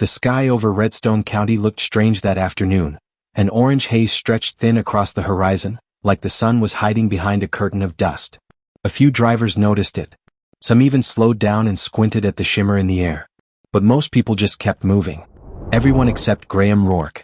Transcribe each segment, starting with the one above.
The sky over Redstone County looked strange that afternoon. An orange haze stretched thin across the horizon, like the sun was hiding behind a curtain of dust. A few drivers noticed it. Some even slowed down and squinted at the shimmer in the air. But most people just kept moving. Everyone except Graham Rourke.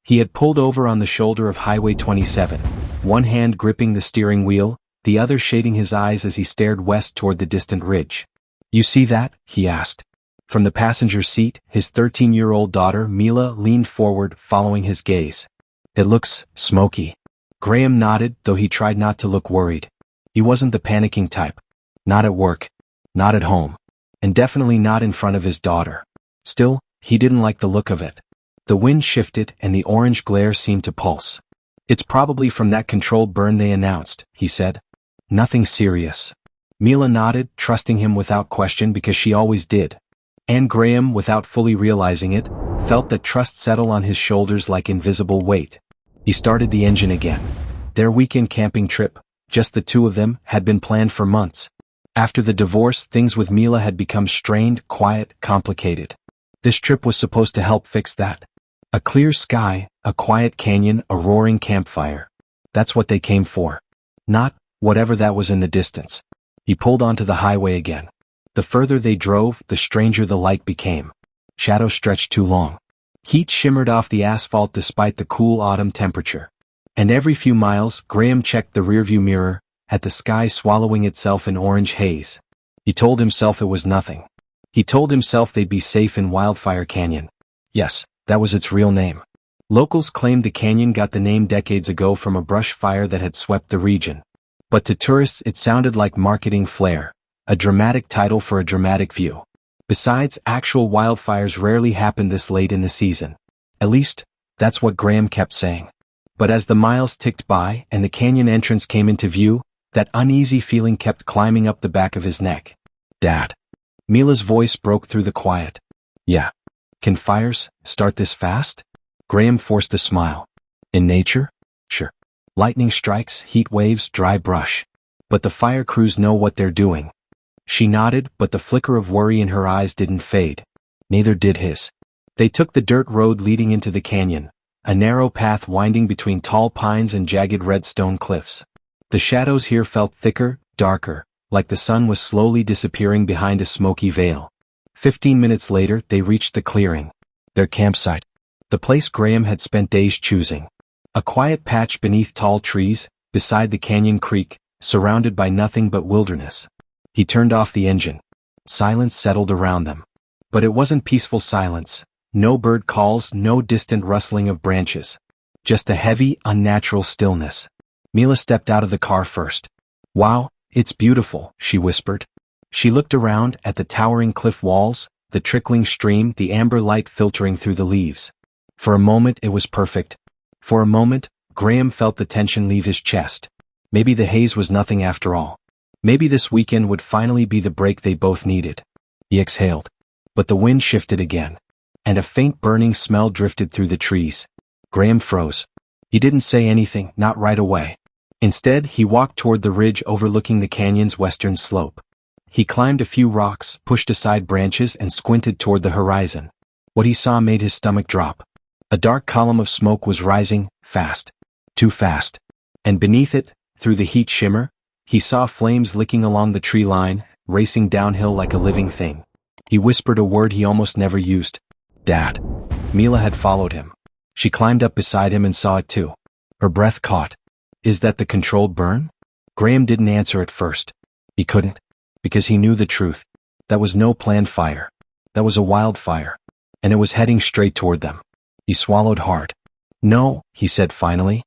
He had pulled over on the shoulder of Highway 27, one hand gripping the steering wheel, the other shading his eyes as he stared west toward the distant ridge. "You see that?" he asked. From the passenger seat, his 13-year-old daughter, Mila, leaned forward, following his gaze. "It looks smoky." Graham nodded, though he tried not to look worried. He wasn't the panicking type. Not at work. Not at home. And definitely not in front of his daughter. Still, he didn't like the look of it. The wind shifted and the orange glare seemed to pulse. "It's probably from that controlled burn they announced," he said. "Nothing serious." Mila nodded, trusting him without question because she always did. And Graham, without fully realizing it, felt that trust settle on his shoulders like invisible weight. He started the engine again. Their weekend camping trip, just the two of them, had been planned for months. After the divorce, things with Mila had become strained, quiet, complicated. This trip was supposed to help fix that. A clear sky, a quiet canyon, a roaring campfire. That's what they came for. Not whatever that was in the distance. He pulled onto the highway again. The further they drove, the stranger the light became. Shadows stretched too long. Heat shimmered off the asphalt despite the cool autumn temperature. And every few miles, Graham checked the rearview mirror, at the sky swallowing itself in orange haze. He told himself it was nothing. He told himself they'd be safe in Wildfire Canyon. Yes, that was its real name. Locals claimed the canyon got the name decades ago from a brush fire that had swept the region. But to tourists it sounded like marketing flair, a dramatic title for a dramatic view. Besides, actual wildfires rarely happen this late in the season. At least, that's what Graham kept saying. But as the miles ticked by and the canyon entrance came into view, that uneasy feeling kept climbing up the back of his neck. "Dad." Mila's voice broke through the quiet. "Yeah. Can fires start this fast?" Graham forced a smile. "In nature? Sure. Lightning strikes, heat waves, dry brush. But the fire crews know what they're doing." She nodded, but the flicker of worry in her eyes didn't fade. Neither did his. They took the dirt road leading into the canyon, a narrow path winding between tall pines and jagged red stone cliffs. The shadows here felt thicker, darker, like the sun was slowly disappearing behind a smoky veil. 15 minutes later, they reached the clearing. Their campsite. The place Graham had spent days choosing. A quiet patch beneath tall trees, beside the canyon creek, surrounded by nothing but wilderness. He turned off the engine. Silence settled around them. But it wasn't peaceful silence. No bird calls, no distant rustling of branches. Just a heavy, unnatural stillness. Mila stepped out of the car first. "Wow, it's beautiful," she whispered. She looked around at the towering cliff walls, the trickling stream, the amber light filtering through the leaves. For a moment it was perfect. For a moment, Graham felt the tension leave his chest. Maybe the haze was nothing after all. Maybe this weekend would finally be the break they both needed. He exhaled. But the wind shifted again. And a faint burning smell drifted through the trees. Graham froze. He didn't say anything, not right away. Instead, he walked toward the ridge overlooking the canyon's western slope. He climbed a few rocks, pushed aside branches, and squinted toward the horizon. What he saw made his stomach drop. A dark column of smoke was rising, fast. Too fast. And beneath it, through the heat shimmer, he saw flames licking along the tree line, racing downhill like a living thing. He whispered a word he almost never used. "Dad." Mila had followed him. She climbed up beside him and saw it too. Her breath caught. "Is that the controlled burn?" Graham didn't answer at first. He couldn't. Because he knew the truth. That was no planned fire. That was a wildfire. And it was heading straight toward them. He swallowed hard. "No," he said finally.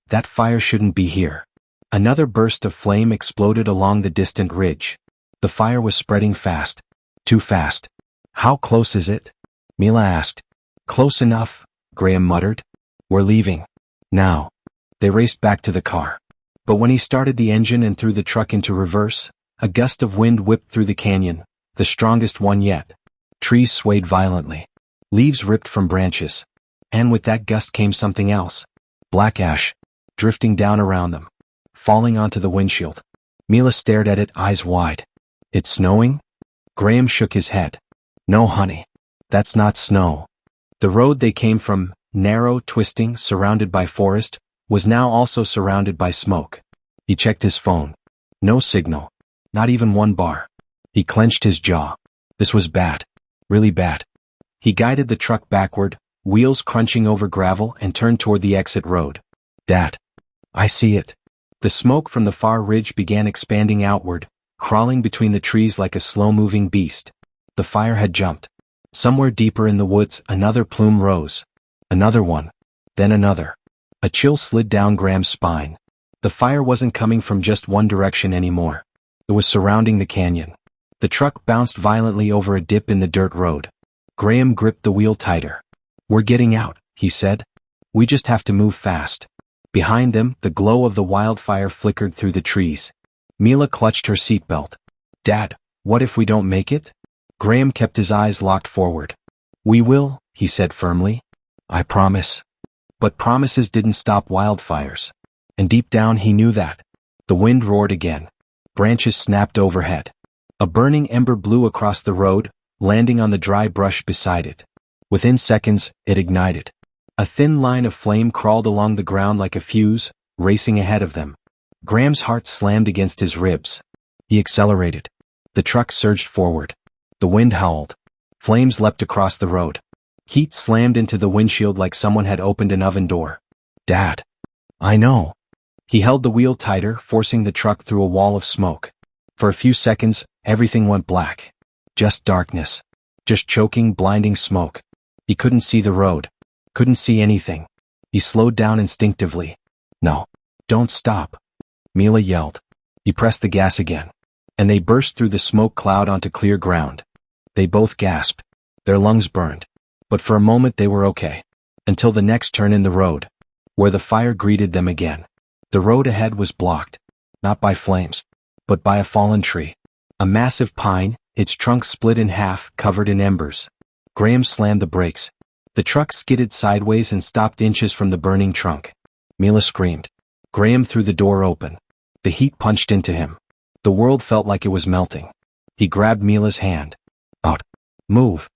"That fire shouldn't be here." Another burst of flame exploded along the distant ridge. The fire was spreading fast. Too fast. "How close is it?" Mila asked. "Close enough," Graham muttered. "We're leaving. Now." They raced back to the car. But when he started the engine and threw the truck into reverse, a gust of wind whipped through the canyon, the strongest one yet. Trees swayed violently. Leaves ripped from branches. And with that gust came something else. Black ash. Drifting down around them. Falling onto the windshield. Mila stared at it, eyes wide. "It's snowing?" Graham shook his head. "No, honey. That's not snow. The road they came from, narrow, twisting, surrounded by forest, was now also surrounded by smoke. He checked his phone. No signal. Not even one bar. He clenched his jaw. This was bad. Really bad. He guided the truck backward, wheels crunching over gravel, and turned toward the exit road. Dad. I see it. The smoke from the far ridge began expanding outward, crawling between the trees like a slow-moving beast. The fire had jumped. Somewhere deeper in the woods, another plume rose. Another one. Then another. A chill slid down Graham's spine. The fire wasn't coming from just one direction anymore. It was surrounding the canyon. The truck bounced violently over a dip in the dirt road. Graham gripped the wheel tighter. We're getting out, he said. We just have to move fast. Behind them, the glow of the wildfire flickered through the trees. Mila clutched her seatbelt. Dad, what if we don't make it? Graham kept his eyes locked forward. We will, he said firmly. I promise. But promises didn't stop wildfires. And deep down he knew that. The wind roared again. Branches snapped overhead. A burning ember blew across the road, landing on the dry brush beside it. Within seconds, it ignited. A thin line of flame crawled along the ground like a fuse, racing ahead of them. Graham's heart slammed against his ribs. He accelerated. The truck surged forward. The wind howled. Flames leapt across the road. Heat slammed into the windshield like someone had opened an oven door. Dad. I know. He held the wheel tighter, forcing the truck through a wall of smoke. For a few seconds, everything went black. Just darkness. Just choking, blinding smoke. He couldn't see the road. Couldn't see anything. He slowed down instinctively. No. Don't stop. Mila yelled. He pressed the gas again. And they burst through the smoke cloud onto clear ground. They both gasped. Their lungs burned. But for a moment they were okay. Until the next turn in the road. Where the fire greeted them again. The road ahead was blocked. Not by flames. But by a fallen tree. A massive pine, its trunk split in half, covered in embers. Graham slammed the brakes. The truck skidded sideways and stopped inches from the burning trunk. Mila screamed. Graham threw the door open. The heat punched into him. The world felt like it was melting. He grabbed Mila's hand. Out. Move.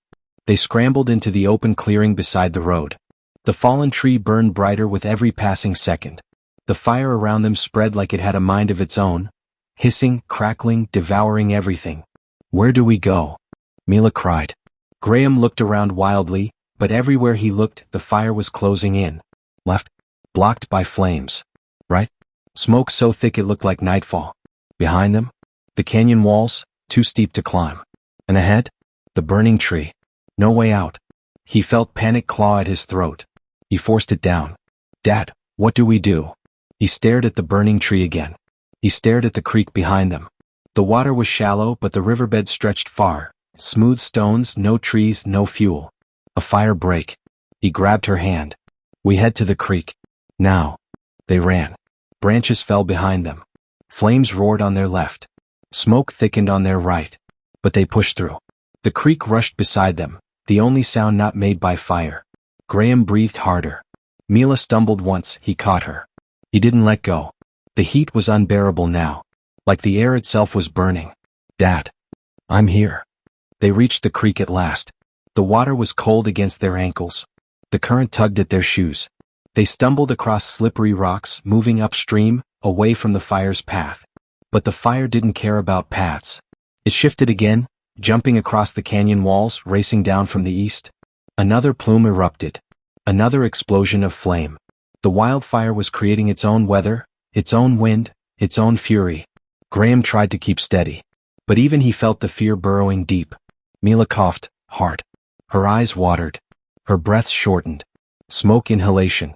They scrambled into the open clearing beside the road. The fallen tree burned brighter with every passing second. The fire around them spread like it had a mind of its own, hissing, crackling, devouring everything. Where do we go? Mila cried. Graham looked around wildly, but everywhere he looked, the fire was closing in. Left. Blocked by flames. Right. Smoke so thick it looked like nightfall. Behind them, the canyon walls, too steep to climb. And ahead, the burning tree. No way out. He felt panic claw at his throat. He forced it down. Dad, what do we do? He stared at the burning tree again. He stared at the creek behind them. The water was shallow, but the riverbed stretched far. Smooth stones, no trees, no fuel. A fire break. He grabbed her hand. We head to the creek. Now. They ran. Branches fell behind them. Flames roared on their left. Smoke thickened on their right. But they pushed through. The creek rushed beside them, the only sound not made by fire. Graham breathed harder. Mila stumbled once, he caught her. He didn't let go. The heat was unbearable now. Like the air itself was burning. Dad. I'm here. They reached the creek at last. The water was cold against their ankles. The current tugged at their shoes. They stumbled across slippery rocks, moving upstream, away from the fire's path. But the fire didn't care about paths. It shifted again, jumping across the canyon walls, racing down from the east. Another plume erupted. Another explosion of flame. The wildfire was creating its own weather, its own wind, its own fury. Graham tried to keep steady. But even he felt the fear burrowing deep. Mila coughed, hard. Her eyes watered. Her breath shortened. Smoke inhalation.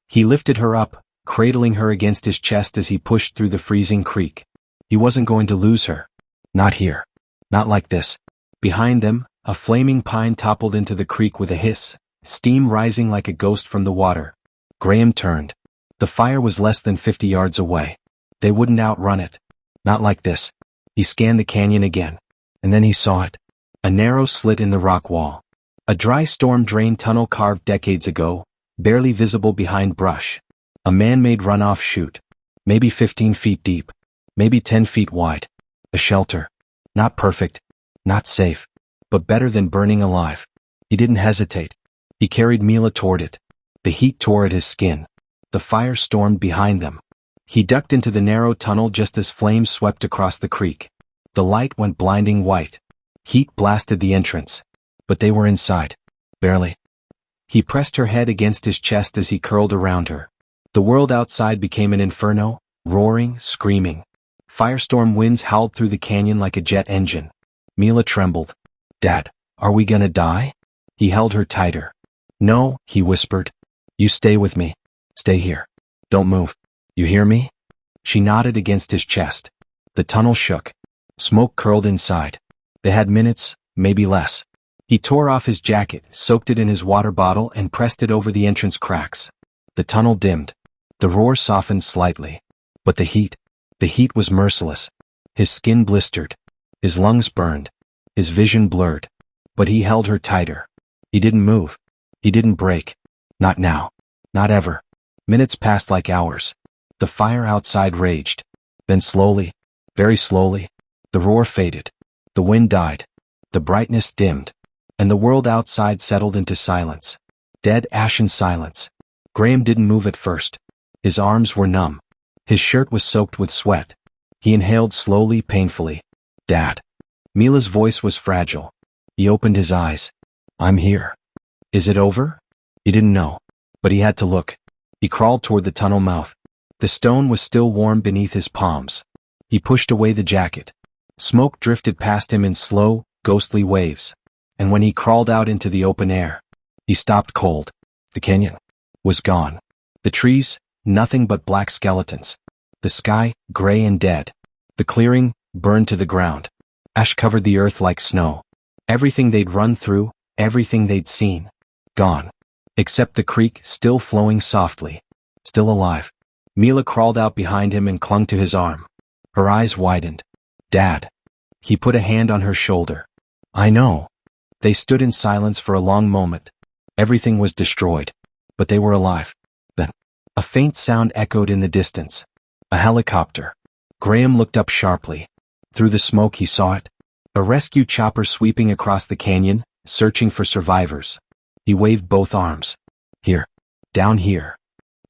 He lifted her up, cradling her against his chest as he pushed through the freezing creek. He wasn't going to lose her. Not here. Not like this. Behind them, a flaming pine toppled into the creek with a hiss, steam rising like a ghost from the water. Graham turned. The fire was less than 50 yards away. They wouldn't outrun it. Not like this. He scanned the canyon again. And then he saw it. A narrow slit in the rock wall. A dry storm drain tunnel carved decades ago, barely visible behind brush. A man-made runoff chute. Maybe 15 feet deep. Maybe 10 feet wide. A shelter. Not perfect. Not safe. But better than burning alive. He didn't hesitate. He carried Mila toward it. The heat tore at his skin. The fire stormed behind them. He ducked into the narrow tunnel just as flames swept across the creek. The light went blinding white. Heat blasted the entrance. But they were inside. Barely. He pressed her head against his chest as he curled around her. The world outside became an inferno, roaring, screaming. Firestorm winds howled through the canyon like a jet engine. Mila trembled. "Dad, are we gonna die?" He held her tighter. "No," he whispered. "You stay with me. Stay here. Don't move. You hear me?" She nodded against his chest. The tunnel shook. Smoke curled inside. They had minutes, maybe less. He tore off his jacket, soaked it in his water bottle, and pressed it over the entrance cracks. The tunnel dimmed. The roar softened slightly. But the heat was merciless. His skin blistered. His lungs burned. His vision blurred. But he held her tighter. He didn't move. He didn't break. Not now. Not ever. Minutes passed like hours. The fire outside raged. Then slowly, very slowly, the roar faded. The wind died. The brightness dimmed. And the world outside settled into silence. Dead, ashen silence. Graham didn't move at first. His arms were numb. His shirt was soaked with sweat. He inhaled slowly, painfully. "Dad." Mila's voice was fragile. He opened his eyes. "I'm here." "Is it over?" He didn't know. But he had to look. He crawled toward the tunnel mouth. The stone was still warm beneath his palms. He pushed away the jacket. Smoke drifted past him in slow, ghostly waves. And when he crawled out into the open air, he stopped cold. The canyon was gone. The trees, nothing but black skeletons. The sky, gray and dead. The clearing, burned to the ground. Ash covered the earth like snow. Everything they'd run through, everything they'd seen. Gone. Except the creek, still flowing softly. Still alive. Mila crawled out behind him and clung to his arm. Her eyes widened. "Dad." He put a hand on her shoulder. "I know." They stood in silence for a long moment. Everything was destroyed. But they were alive. Then, a faint sound echoed in the distance. A helicopter. Graham looked up sharply. Through the smoke he saw it. A rescue chopper sweeping across the canyon, searching for survivors. He waved both arms. "Here. Down here."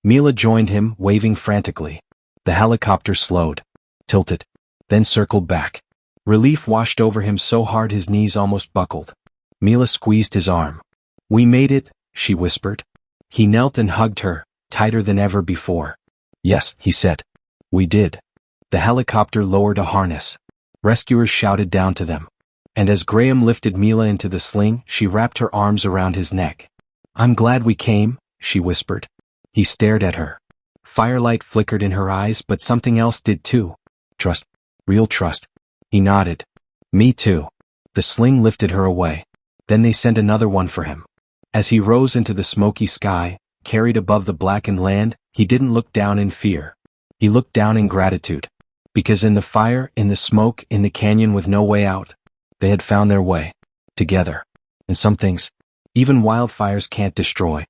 Mila joined him, waving frantically. The helicopter slowed. Tilted. Then circled back. Relief washed over him so hard his knees almost buckled. Mila squeezed his arm. "We made it," she whispered. He knelt and hugged her, tighter than ever before. "Yes," he said. "We did." The helicopter lowered a harness. Rescuers shouted down to them. And as Graham lifted Mila into the sling, she wrapped her arms around his neck. "I'm glad we came," she whispered. He stared at her. Firelight flickered in her eyes, but something else did too. Trust. Real trust. He nodded. "Me too." The sling lifted her away. Then they sent another one for him. As he rose into the smoky sky, carried above the blackened land, he didn't look down in fear. He looked down in gratitude. Because in the fire, in the smoke, in the canyon with no way out, they had found their way. Together. And some things, even wildfires can't destroy.